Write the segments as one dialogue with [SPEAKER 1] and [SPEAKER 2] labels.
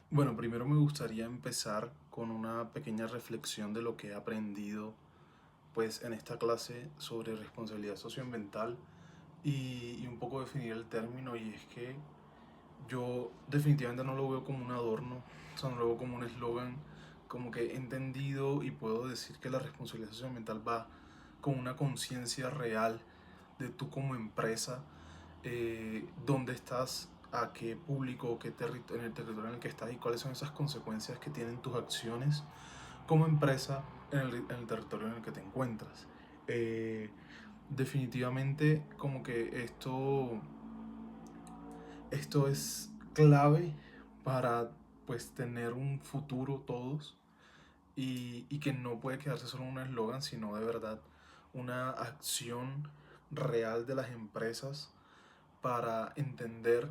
[SPEAKER 1] Bueno, primero me gustaría empezar con una pequeña reflexión de lo que he aprendido pues en esta clase sobre responsabilidad socioambiental y un poco definir el término, y es que yo definitivamente no lo veo como un adorno, o sea, no lo veo como un eslogan, como que he entendido y puedo decir que la responsabilidad socioambiental va con una conciencia real de tú como empresa, dónde estás, a qué público, en el territorio en el que estás, y cuáles son esas consecuencias que tienen tus acciones como empresa en el territorio en el que te encuentras. Eh, Definitivamente como que esto es clave para pues tener un futuro todos, y que no puede quedarse solo en un eslogan, sino de verdad una acción real de las empresas para entender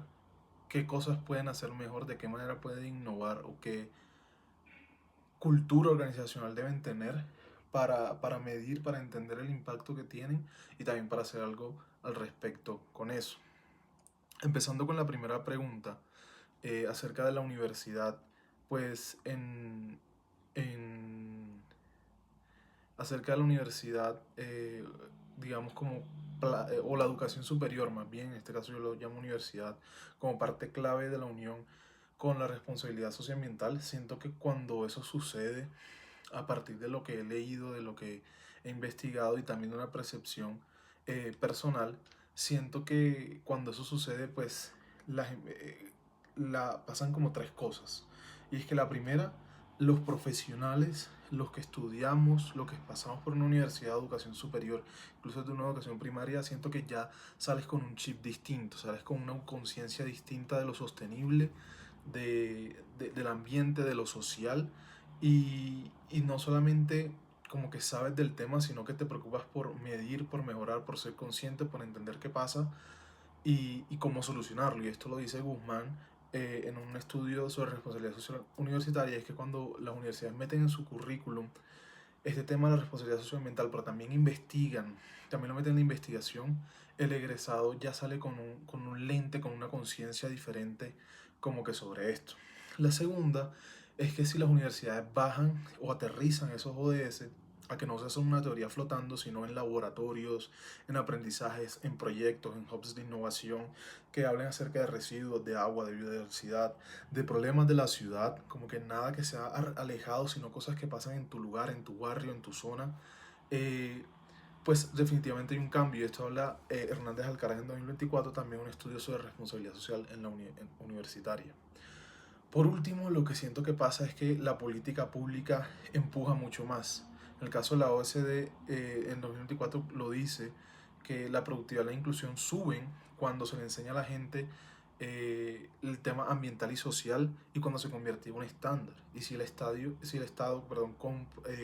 [SPEAKER 1] qué cosas pueden hacer mejor, de qué manera pueden innovar o qué cultura organizacional deben tener para medir, para entender el impacto que tienen y también para hacer algo al respecto con eso. Empezando con la primera pregunta, acerca de la universidad, pues en acerca de la universidad, digamos como, o la educación superior más bien, en este caso yo lo llamo universidad, como parte clave de la unión con la responsabilidad socioambiental. Siento que cuando eso sucede, a partir de lo que he leído, de lo que he investigado y también de una percepción personal, siento que cuando eso sucede, pues pasan como tres cosas. Y es que la primera, los profesionales, los que estudiamos, los que pasamos por una universidad de educación superior, incluso de una educación primaria, siento que ya sales con un chip distinto, sales con una conciencia distinta de lo sostenible, del ambiente, de lo social, y no solamente como que sabes del tema, sino que te preocupas por medir, por mejorar, por ser consciente, por entender qué pasa y cómo solucionarlo. Y esto lo dice Guzmán en un estudio sobre responsabilidad social universitaria. Es que cuando las universidades meten en su currículum este tema de la responsabilidad socioambiental, pero también investigan, también lo meten en la investigación, el egresado ya sale con un lente, con una conciencia diferente como que sobre esto. La segunda es que si las universidades bajan o aterrizan esos ODS a que no se hace una teoría flotando, sino en laboratorios, en aprendizajes, en proyectos, en hubs de innovación, que hablen acerca de residuos, de agua, de biodiversidad, de problemas de la ciudad, como que nada que sea alejado, sino cosas que pasan en tu lugar, en tu barrio, en tu zona, eh, pues definitivamente hay un cambio. Y esto habla Hernández Alcaraz en 2024, también un estudio sobre responsabilidad social en la universitaria. Por último, lo que siento que pasa es que la política pública empuja mucho más. En el caso de la OSD, en 2024 lo dice, que la productividad y la inclusión suben cuando se le enseña a la gente el tema ambiental y social, y cuando se convierte en un estándar. Y si el Estado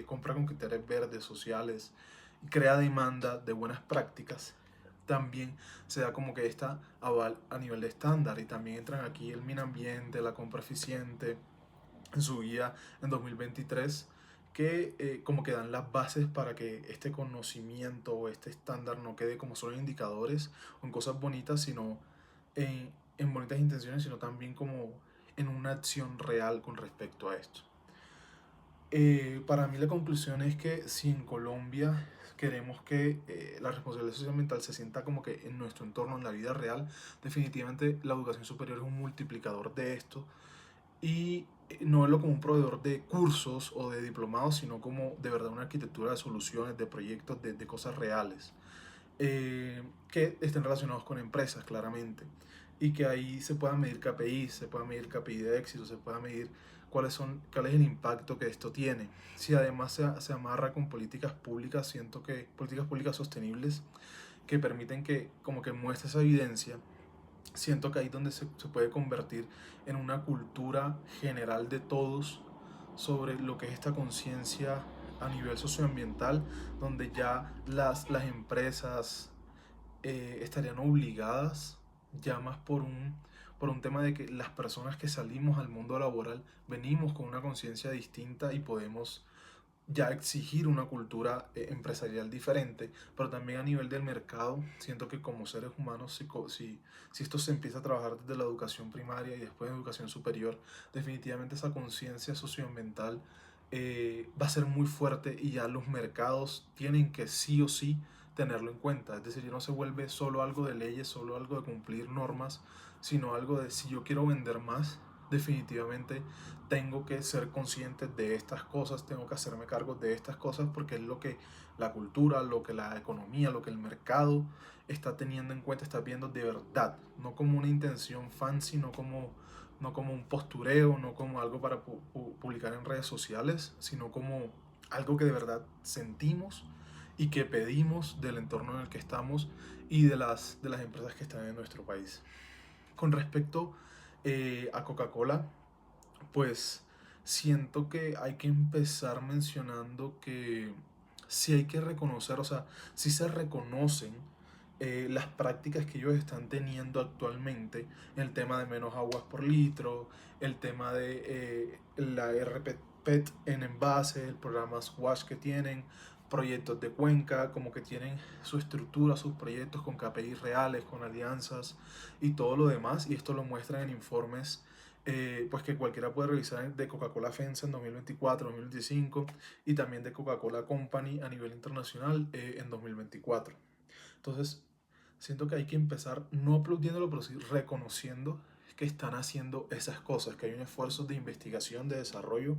[SPEAKER 1] compra con criterios verdes, sociales, y crea demanda de buenas prácticas, también se da como que esta aval a nivel de estándar. Y también entran aquí el Minambiente, la compra eficiente, en su guía en 2023, que como que dan las bases para que este conocimiento o este estándar no quede como solo en indicadores o en cosas bonitas, sino en bonitas intenciones, sino también como en una acción real con respecto a esto. Para mí la conclusión es que si en Colombia queremos que la responsabilidad socioambiental se sienta como que en nuestro entorno, en la vida real, definitivamente la educación superior es un multiplicador de esto, y no verlo como un proveedor de cursos o de diplomados, sino como de verdad una arquitectura de soluciones, de proyectos, de cosas reales, que estén relacionados con empresas, claramente, y que ahí se puedan medir KPI, se pueda medir KPI de éxito, se pueda medir cuál es el impacto que esto tiene. Si además se amarra con políticas públicas, siento que políticas públicas sostenibles que permiten que como que muestre esa evidencia, siento que ahí es donde se puede convertir en una cultura general de todos sobre lo que es esta conciencia a nivel socioambiental, donde ya las empresas estarían obligadas, ya más por un tema de que las personas que salimos al mundo laboral venimos con una conciencia distinta y podemos ya exigir una cultura empresarial diferente, pero también a nivel del mercado, siento que como seres humanos, si esto se empieza a trabajar desde la educación primaria y después en educación superior, definitivamente esa conciencia socioambiental va a ser muy fuerte y ya los mercados tienen que sí o sí tenerlo en cuenta. Es decir, ya no se vuelve solo algo de leyes, solo algo de cumplir normas, sino algo de si yo quiero vender más, definitivamente tengo que ser consciente de estas cosas, tengo que hacerme cargo de estas cosas porque es lo que la cultura, lo que la economía, lo que el mercado está teniendo en cuenta, está viendo de verdad, no como una intención fancy, no como un postureo, no como algo para publicar en redes sociales, sino como algo que de verdad sentimos y que pedimos del entorno en el que estamos y de las empresas que están en nuestro país. Con respecto a Coca-Cola, pues siento que hay que empezar mencionando que sí hay que reconocer, o sea, sí se reconocen las prácticas que ellos están teniendo actualmente, el tema de menos aguas por litro, el tema de la RPET en envase, el programa Squash que tienen, proyectos de cuenca, como que tienen su estructura, sus proyectos con KPIs reales, con alianzas y todo lo demás, y esto lo muestran en informes pues que cualquiera puede revisar de Coca-Cola FEMSA en 2024, 2025 y también de Coca-Cola Company a nivel internacional en 2024. Entonces, siento que hay que empezar no aplaudiéndolo, pero sí reconociendo que están haciendo esas cosas, que hay un esfuerzo de investigación, de desarrollo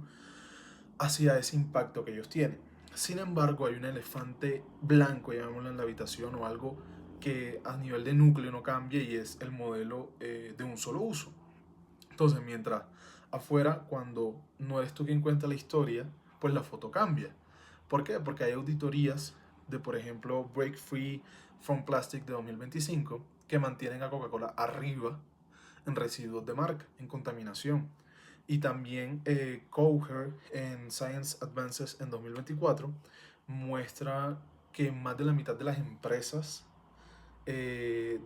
[SPEAKER 1] hacia ese impacto que ellos tienen. Sin embargo, hay un elefante blanco, llamémoslo, en la habitación o algo que a nivel de núcleo no cambia y es el modelo de un solo uso. Entonces, mientras afuera, cuando no eres tú quien cuenta la historia, pues la foto cambia. ¿Por qué? Porque hay auditorías de, por ejemplo, Break Free from Plastic de 2025 que mantienen a Coca-Cola arriba en residuos de marca, en contaminación. Y también Coher en Science Advances en 2024 muestra que más de la mitad de las empresas eh,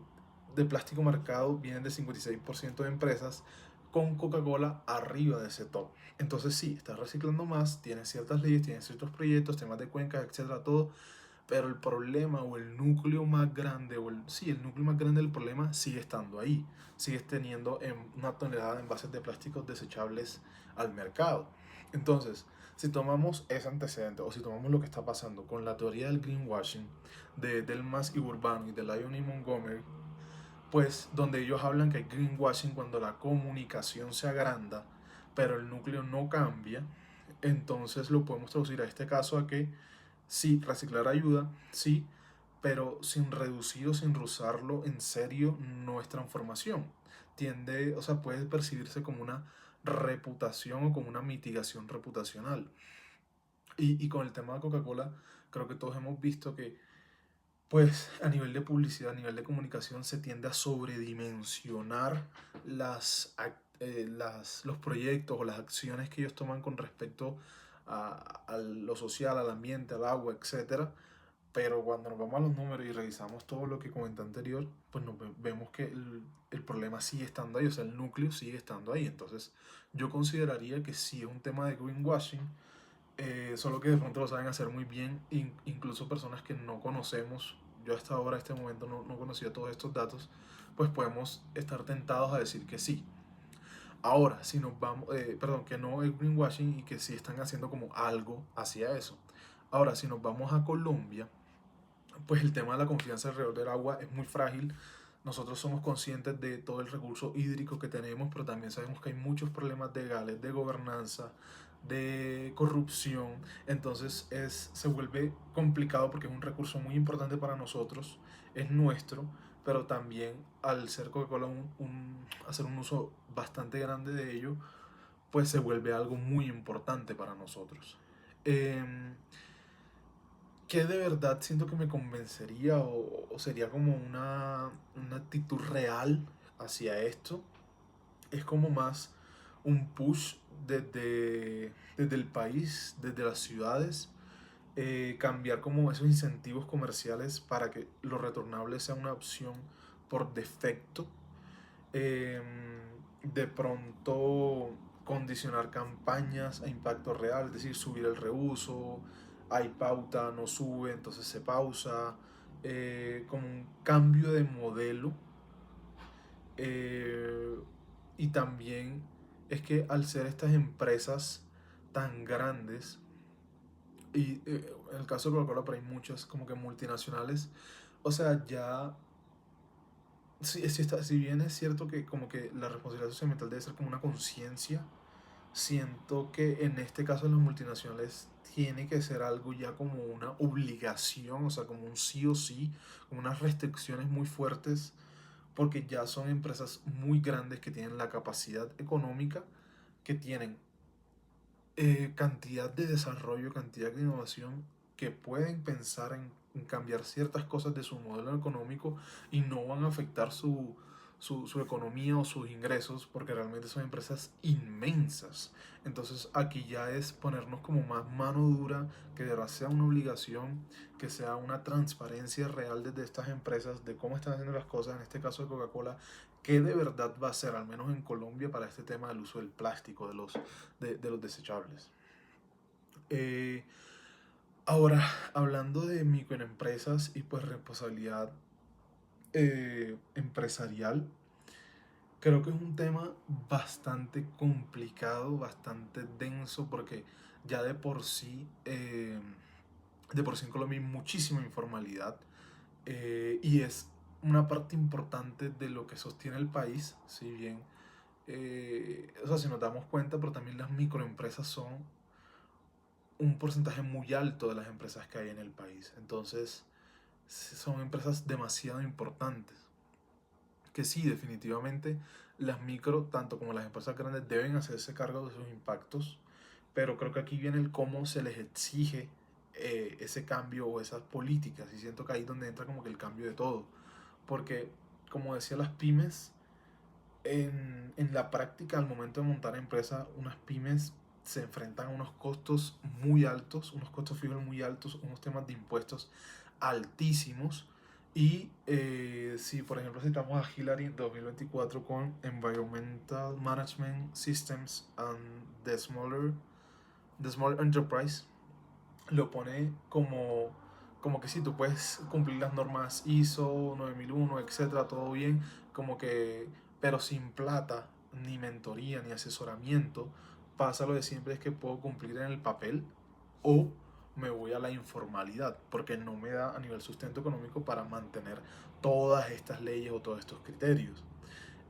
[SPEAKER 1] de plástico marcado vienen de 56% de empresas con Coca-Cola arriba de ese top. Entonces sí, está reciclando más, tiene ciertas leyes, tiene ciertos proyectos, temas de cuencas, etcétera, todo, pero el problema o el núcleo más grande, sí, el núcleo más grande del problema sigue estando ahí, sigue teniendo una tonelada de envases de plásticos desechables al mercado. Entonces, si tomamos ese antecedente o si tomamos lo que está pasando con la teoría del greenwashing de Delmas y Urbano y de Lyon y Montgomery, pues donde ellos hablan que hay greenwashing cuando la comunicación se agranda, pero el núcleo no cambia, entonces lo podemos traducir a este caso a que sí, reciclar ayuda, sí, pero sin reducir o sin rozarlo en serio no es transformación. Tiende, o sea, puede percibirse como una reputación o como una mitigación reputacional. Y con el tema de Coca-Cola, creo que todos hemos visto que pues a nivel de publicidad, a nivel de comunicación, se tiende a sobredimensionar los proyectos o las acciones que ellos toman con respecto a lo social, al ambiente, al agua, etcétera. Pero cuando nos vamos a los números y revisamos todo lo que comenté anterior, pues vemos que el problema sigue estando ahí, o sea, el núcleo sigue estando ahí. Entonces, yo consideraría que sí es un tema de greenwashing, solo que de pronto lo saben hacer muy bien, incluso personas que no conocemos, yo hasta ahora, este momento, no conocía todos estos datos, pues podemos estar tentados a decir que sí. Ahora, si nos vamos, perdón, que no es greenwashing y que sí están haciendo como algo hacia eso. Ahora, si nos vamos a Colombia, pues el tema de la confianza alrededor del agua es muy frágil. Nosotros somos conscientes de todo el recurso hídrico que tenemos, pero también sabemos que hay muchos problemas legales, de gobernanza, de corrupción. Entonces se vuelve complicado porque es un recurso muy importante para nosotros, es nuestro, pero también al ser Coca-Cola hacer un uso bastante grande de ello, pues se vuelve algo muy importante para nosotros. Que de verdad siento que me convencería o sería como una actitud real hacia esto. Es como más un push desde el país, desde las ciudades, cambiar como esos incentivos comerciales para que lo retornable sea una opción por defecto. De pronto condicionar campañas a impacto real, es decir, subir el reuso, hay pauta, no sube, entonces se pausa, como un cambio de modelo. eh, y también es que al ser estas empresas tan grandes, y en el caso de Coca-Cola, pero hay muchas como que multinacionales, o sea, ya, si bien es cierto que como que la responsabilidad socioambiental debe ser como una conciencia, siento que en este caso de las multinacionales tiene que ser algo ya como una obligación, o sea, como un sí o sí, como unas restricciones muy fuertes, porque ya son empresas muy grandes que tienen la capacidad económica, que tienen cantidad de desarrollo, cantidad de innovación, que pueden pensar en cambiar ciertas cosas de su modelo económico y no van a afectar su economía o sus ingresos, porque realmente son empresas inmensas. Entonces aquí ya es ponernos como más mano dura, que de verdad sea una obligación, que sea una transparencia real desde estas empresas de cómo están haciendo las cosas, en este caso de Coca-Cola, qué de verdad va a ser, al menos en Colombia, para este tema del uso del plástico, de los desechables. Eh, Ahora, hablando de microempresas y pues responsabilidad empresarial, creo que es un tema bastante complicado, bastante denso, porque ya de por sí en Colombia hay muchísima informalidad, y es una parte importante de lo que sostiene el país, si bien, o sea, si nos damos cuenta, pero también las microempresas son un porcentaje muy alto de las empresas que hay en el país. Entonces, son empresas demasiado importantes. Que sí, definitivamente las micro, tanto como las empresas grandes, deben hacerse cargo de sus impactos, pero creo que aquí viene el cómo se les exige ese cambio o esas políticas. Y siento que ahí es donde entra como que el cambio de todo. Porque, como decía, las pymes, en la práctica, al momento de montar empresa, unas pymes se enfrentan a unos costos muy altos, unos costos fijos muy altos, unos temas de impuestos altísimos. Y si, por ejemplo, citamos a Hillary en 2024 con Environmental Management Systems and the Small Enterprise, lo pone como que si tú puedes cumplir las normas ISO 9001, etcétera, todo bien, como que, pero sin plata, ni mentoría, ni asesoramiento, pasa lo de siempre, es que puedo cumplir en el papel o me voy a la informalidad, porque no me da a nivel sustento económico para mantener todas estas leyes o todos estos criterios.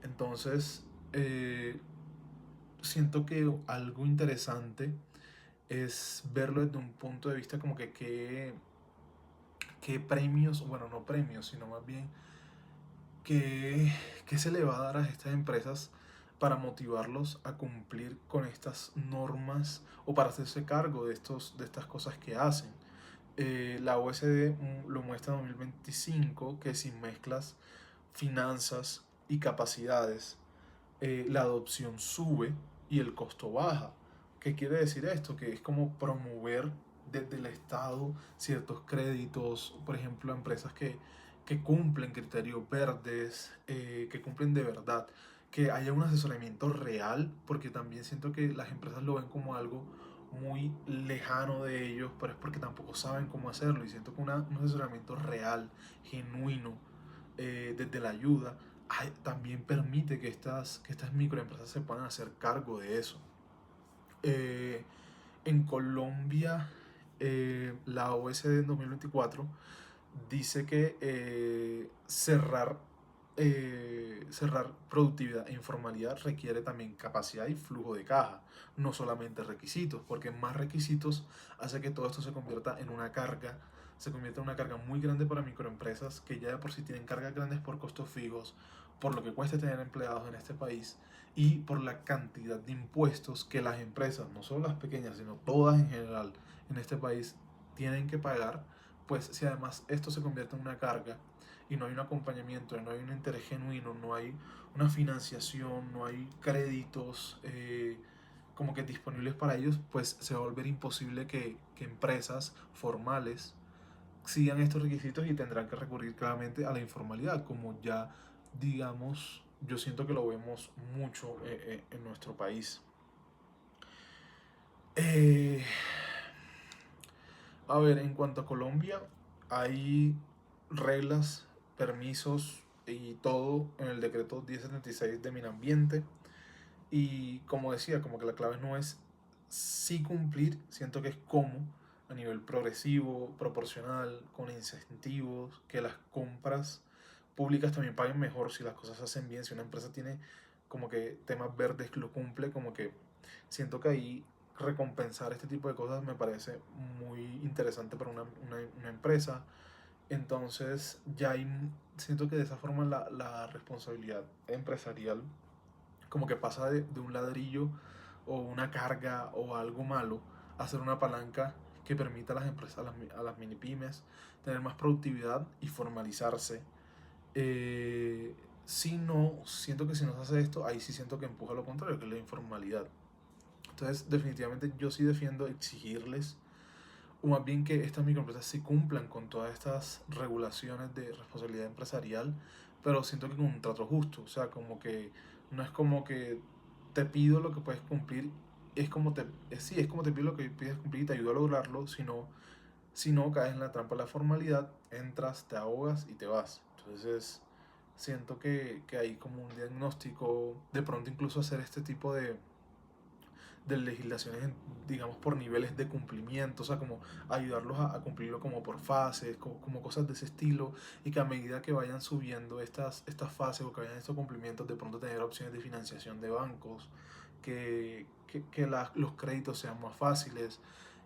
[SPEAKER 1] Entonces, siento que algo interesante es verlo desde un punto de vista como que qué premios, bueno, no premios, sino más bien qué, qué se le va a dar a estas empresas para motivarlos a cumplir con estas normas o para hacerse cargo de estas cosas que hacen. La OSD lo muestra en 2025 que si mezclas finanzas y capacidades, la adopción sube y el costo baja. ¿Qué quiere decir esto? Que es como promover desde el Estado ciertos créditos, por ejemplo, a empresas que cumplen criterios verdes, que cumplen de verdad, que haya un asesoramiento real, porque también siento que las empresas lo ven como algo muy lejano de ellos, pero es porque tampoco saben cómo hacerlo, y siento que un asesoramiento real, genuino, desde la ayuda, también permite que estas microempresas se puedan hacer cargo de eso. Eh, en Colombia, la OSD en 2024 dice que cerrar productividad e informalidad requiere también capacidad y flujo de caja, no solamente requisitos, porque más requisitos hace que todo esto se convierta en una carga, se convierte en una carga muy grande para microempresas que ya de por sí tienen cargas grandes por costos fijos, por lo que cuesta tener empleados en este país y por la cantidad de impuestos que las empresas, no solo las pequeñas, sino todas en general en este país, tienen que pagar. Pues si además esto se convierte en una carga y no hay un acompañamiento, no hay un interés genuino, no hay una financiación, no hay créditos como que disponibles para ellos, pues se va a volver imposible que empresas formales sigan estos requisitos y tendrán que recurrir claramente a la informalidad, como ya, digamos, yo siento que lo vemos mucho en nuestro país. Eh, a ver, en cuanto a Colombia, hay reglas, permisos y todo en el decreto 1076 de Minambiente. Y como decía, como que la clave no es sí cumplir, siento que es cómo, a nivel progresivo, proporcional, con incentivos, que las compras públicas también paguen mejor si las cosas se hacen bien, si una empresa tiene como que temas verdes que lo cumple, como que siento que ahí recompensar este tipo de cosas me parece muy interesante para una empresa. Entonces ya hay, siento que de esa forma la responsabilidad empresarial como que pasa de un ladrillo o una carga o algo malo a ser una palanca que permita a las empresas, a las mini pymes, tener más productividad y formalizarse. Eh, si no, siento que si no se hace esto, ahí sí siento que empuja lo contrario, que es la informalidad. Entonces, definitivamente yo sí defiendo exigirles, o más bien que estas microempresas sí cumplan con todas estas regulaciones de responsabilidad empresarial, pero siento que con un trato justo, o sea, como que no es como que te pido lo que puedes cumplir, es como sí, es como te pido lo que pides cumplir y te ayudo a lograrlo, si no caes en la trampa de la formalidad, entras, te ahogas y te vas. Entonces, siento que hay como un diagnóstico, de pronto incluso hacer este tipo de legislaciones, digamos, por niveles de cumplimiento, o sea, como ayudarlos a cumplirlo como por fases, como cosas de ese estilo, y que a medida que vayan subiendo estas fases o que vayan estos cumplimientos, de pronto tener opciones de financiación de bancos, los créditos sean más fáciles,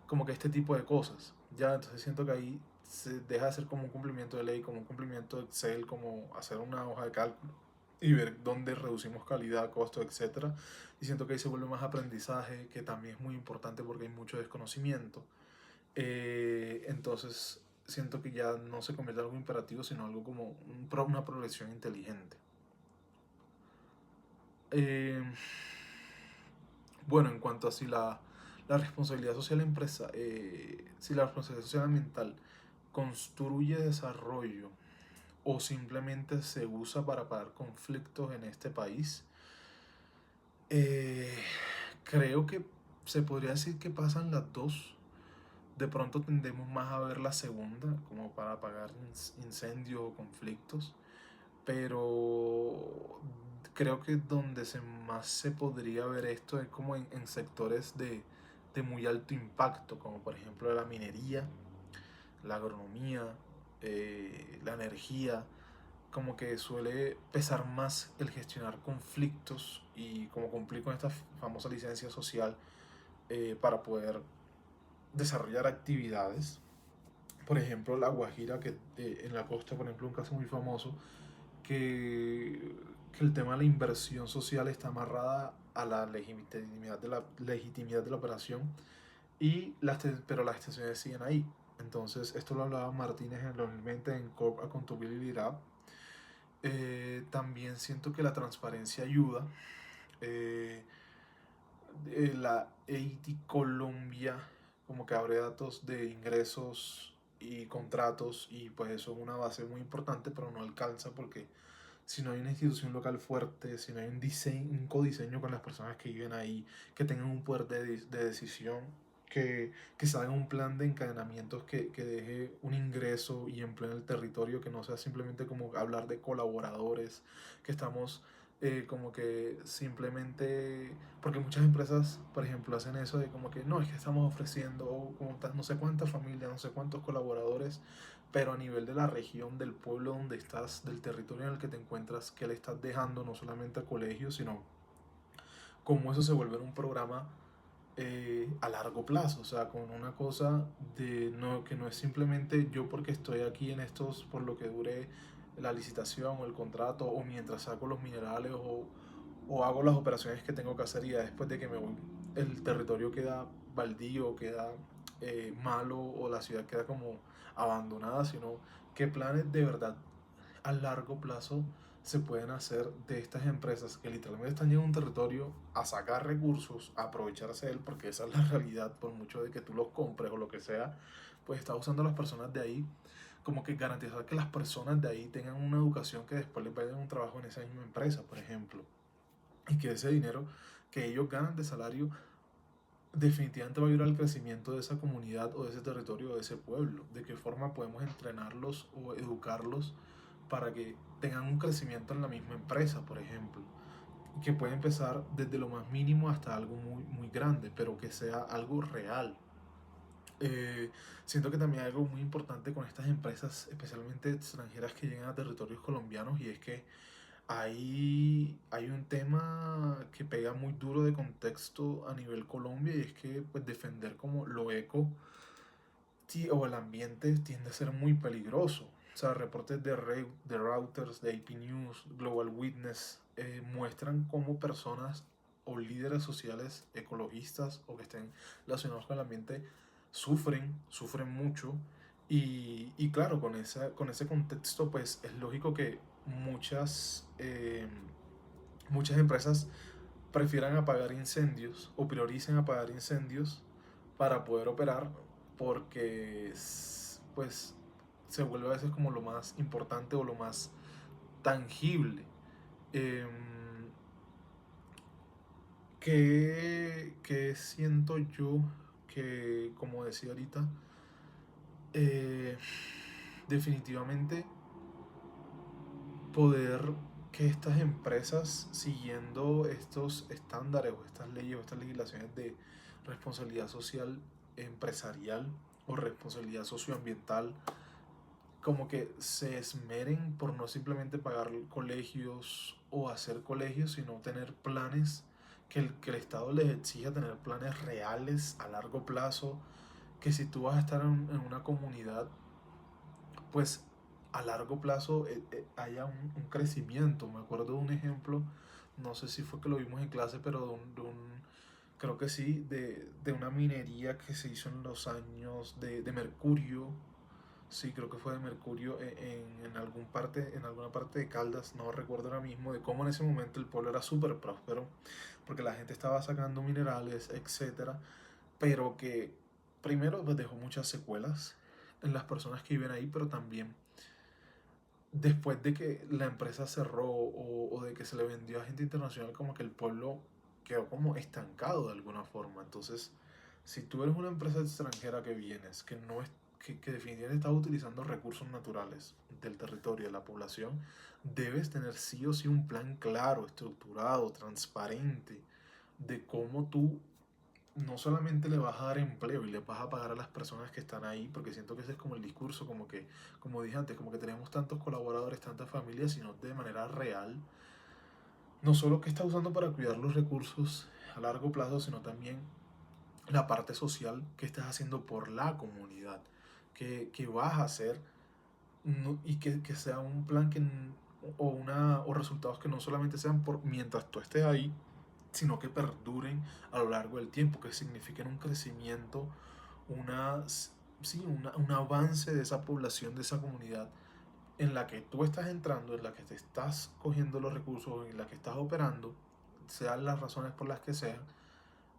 [SPEAKER 1] como que este tipo de cosas, ¿ya? Entonces siento que ahí se deja de ser como un cumplimiento de ley, como un cumplimiento de Excel, como hacer una hoja de cálculo y ver dónde reducimos calidad, costo, etcétera. Y siento que ahí se vuelve más aprendizaje, que también es muy importante porque hay mucho desconocimiento. Entonces siento que ya no se convierte en algo imperativo, sino algo como una progresión inteligente. Eh, bueno, en cuanto a si la responsabilidad social empresa, si la responsabilidad social ambiental construye desarrollo o simplemente se usa para pagar conflictos en este país, eh, creo que se podría decir que pasan las dos. De pronto tendemos más a ver la segunda, como para apagar incendios o conflictos, pero creo que donde más se podría ver esto es como en sectores de muy alto impacto, como por ejemplo la minería, la agronomía, la energía, como que suele pesar más el gestionar conflictos y como cumplir con esta famosa licencia social para poder desarrollar actividades. Por ejemplo, la Guajira, que en la costa, por ejemplo, un caso muy famoso, que el tema de la inversión social está amarrada a la legitimidad de la operación, pero las extensiones siguen ahí. Entonces, esto lo hablaba Martínez en el 2020 en Corp Accountability Lab. También siento que la transparencia ayuda. Eh, la EIT Colombia como que abre datos de ingresos y contratos y pues eso es una base muy importante, pero no alcanza porque si no hay una institución local fuerte, si no hay un codiseño con las personas que viven ahí, que tengan un poder de decisión, que se haga un plan de encadenamientos que deje un ingreso y empleo en el territorio, que no sea simplemente como hablar de colaboradores, que estamos como que simplemente, porque muchas empresas, por ejemplo, hacen eso de como que no, es que estamos ofreciendo como no sé cuántas familias, no sé cuántos colaboradores, pero a nivel de la región, del pueblo donde estás, del territorio en el que te encuentras, que le estás dejando no solamente a colegios, sino cómo eso se vuelve un programa a largo plazo, o sea, con una cosa que no es simplemente yo porque estoy aquí en estos, por lo que dure la licitación o el contrato, o mientras saco los minerales o hago las operaciones que tengo que hacer y ya después de que me voy, el territorio queda baldío, queda malo o la ciudad queda como abandonada, sino qué planes de verdad a largo plazo se pueden hacer de estas empresas que literalmente están en un territorio a sacar recursos, a aprovecharse de él, porque esa es la realidad, por mucho de que tú los compres o lo que sea, pues está usando a las personas de ahí, como que garantizar que las personas de ahí tengan una educación que después les vaya a un trabajo en esa misma empresa, por ejemplo, y que ese dinero que ellos ganan de salario definitivamente va a ayudar al crecimiento de esa comunidad o de ese territorio o de ese pueblo. De qué forma podemos entrenarlos o educarlos para que tengan un crecimiento en la misma empresa, por ejemplo. Que puede empezar desde lo más mínimo hasta algo muy, muy grande, pero que sea algo real. Siento que también hay algo muy importante con estas empresas, especialmente extranjeras que llegan a territorios colombianos, y es que hay un tema que pega muy duro de contexto a nivel Colombia, y es que pues defender como lo eco o el ambiente tiende a ser muy peligroso. O sea, reportes de Reuters, de AP News, Global Witness muestran cómo personas o líderes sociales ecologistas o que estén relacionados con el ambiente sufren mucho. Y claro, con ese contexto, pues es lógico que muchas empresas prefieran apagar incendios o prioricen apagar incendios para poder operar, porque pues se vuelve a veces como lo más importante o lo más tangible. Eh, que siento yo que, como decía ahorita, eh, definitivamente poder que estas empresas, siguiendo estos estándares o estas leyes o estas legislaciones de responsabilidad social empresarial o responsabilidad socioambiental, como que se esmeren por no simplemente pagar colegios o hacer colegios, sino tener planes, que el Estado les exija tener planes reales a largo plazo, que si tú vas a estar en una comunidad, pues a largo plazo haya un crecimiento. Me acuerdo de un ejemplo, no sé si fue que lo vimos en clase, pero creo que sí, de una minería que se hizo en los años de mercurio. Sí, creo que fue de mercurio en alguna parte de Caldas, no recuerdo ahora mismo, de cómo en ese momento el pueblo era súper próspero, porque la gente estaba sacando minerales, etcétera, pero que primero pues dejó muchas secuelas en las personas que viven ahí, pero también después de que la empresa cerró o de que se le vendió a gente internacional, como que el pueblo quedó como estancado de alguna forma. Entonces, si tú eres una empresa extranjera que vienes, que no es que definitivamente estás utilizando recursos naturales del territorio, de la población, debes tener sí o sí un plan claro, estructurado, transparente, de cómo tú no solamente le vas a dar empleo y le vas a pagar a las personas que están ahí, porque siento que ese es como el discurso, como que, como dije antes, como que tenemos tantos colaboradores, tantas familias, sino de manera real, no solo que estás usando para cuidar los recursos a largo plazo, sino también la parte social que estás haciendo por la comunidad, que vas a hacer, y que sea un plan o resultados que no solamente sean por mientras tú estés ahí, sino que perduren a lo largo del tiempo, que signifiquen un crecimiento, una, sí, un avance de esa población, de esa comunidad en la que tú estás entrando, en la que te estás cogiendo los recursos, en la que estás operando, sean las razones por las que sean,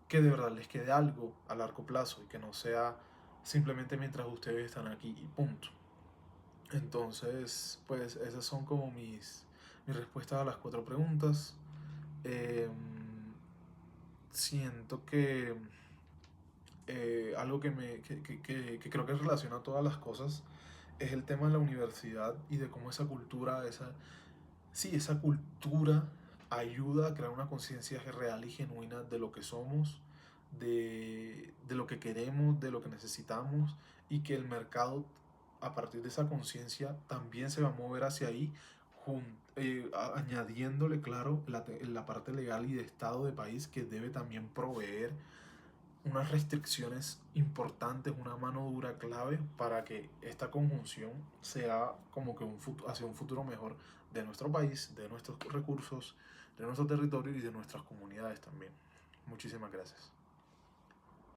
[SPEAKER 1] que de verdad les quede algo a largo plazo y que no sea simplemente mientras ustedes están aquí y punto. Entonces, pues esas son como mis respuestas a las cuatro preguntas. Eh, Siento que algo que creo que relaciona todas las cosas es el tema de la universidad y de cómo esa cultura, esa cultura ayuda a crear una conciencia real y genuina de lo que somos, de lo que queremos, de lo que necesitamos, y que el mercado, a partir de esa conciencia, también se va a mover hacia ahí, añadiéndole, claro, la parte legal y de Estado de país que debe también proveer unas restricciones importantes, una mano dura clave para que esta conjunción sea como que hacia un futuro mejor de nuestro país, de nuestros recursos, de nuestro territorio y de nuestras comunidades también. Muchísimas gracias.